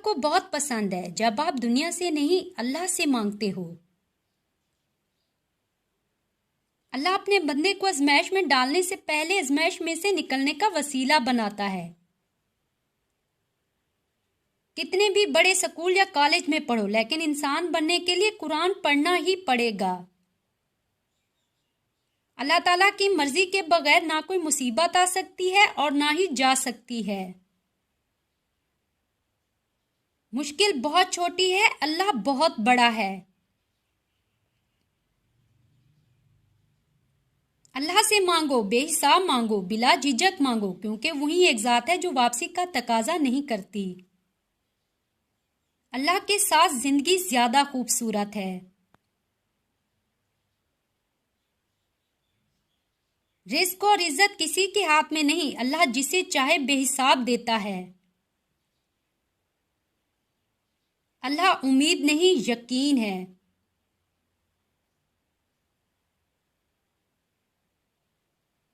کو بہت پسند ہے جب آپ دنیا سے نہیں اللہ سے مانگتے ہو۔ اللہ اپنے بندے کو آزمائش میں ڈالنے سے پہلے آزمائش میں سے نکلنے کا وسیلہ بناتا ہے۔ کتنے بھی بڑے سکول یا کالج میں پڑھو لیکن انسان بننے کے لیے قرآن پڑھنا ہی پڑے گا۔ اللہ تعالیٰ کی مرضی کے بغیر نہ کوئی مصیبت آ سکتی ہے اور نہ ہی جا سکتی ہے۔ مشکل بہت چھوٹی ہے، اللہ بہت بڑا ہے۔ اللہ سے مانگو، بے حساب مانگو، بلا جھجک مانگو، کیونکہ وہی ایک ذات ہے جو واپسی کا تقاضا نہیں کرتی۔ اللہ کے ساتھ زندگی زیادہ خوبصورت ہے۔ رزق اور عزت کسی کے ہاتھ میں نہیں، اللہ جسے چاہے بے حساب دیتا ہے۔ اللہ امید نہیں، یقین ہے۔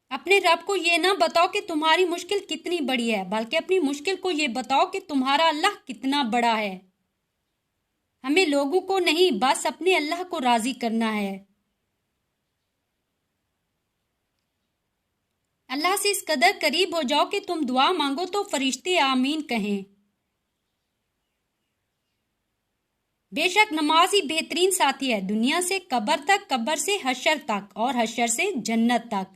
اپنے رب کو یہ نہ بتاؤ کہ تمہاری مشکل کتنی بڑی ہے، بلکہ اپنی مشکل کو یہ بتاؤ کہ تمہارا اللہ کتنا بڑا ہے۔ ہمیں لوگوں کو نہیں، بس اپنے اللہ کو راضی کرنا ہے۔ اللہ سے اس قدر قریب ہو جاؤ کہ تم دعا مانگو تو فرشتے آمین کہیں۔ بے شک نماز ہی بہترین ساتھی ہے، دنیا سے قبر تک، قبر سے حشر تک اور حشر سے جنت تک۔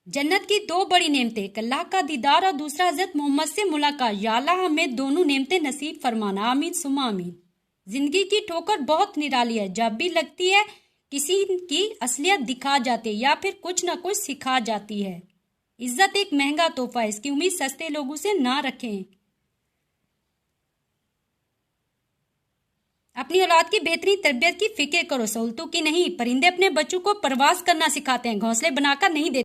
جنت کی دو بڑی نعمتیں، ایک اللہ کا دیدار اور دوسرا حضرت محمد سے ملاقات۔ یا اللہ ہمیں دونوں نعمتیں نصیب فرمانا، آمین ثم آمین۔ زندگی کی ٹھوکر بہت نرالی ہے، جب بھی لگتی ہے کسی کی اصلیت دکھا جاتی ہے یا پھر کچھ نہ کچھ سکھا جاتی ہے۔ عزت ایک مہنگا تحفہ ہے، اس کی امید سستے لوگوں سے نہ رکھیں۔ اپنی اولاد کی بہترین تربیت کی فکر کرو، سہولتوں کی نہیں۔ پرندے اپنے بچوں کو پرواز کرنا سکھاتے ہیں، گھونسلے بنا کر نہیں دیتے۔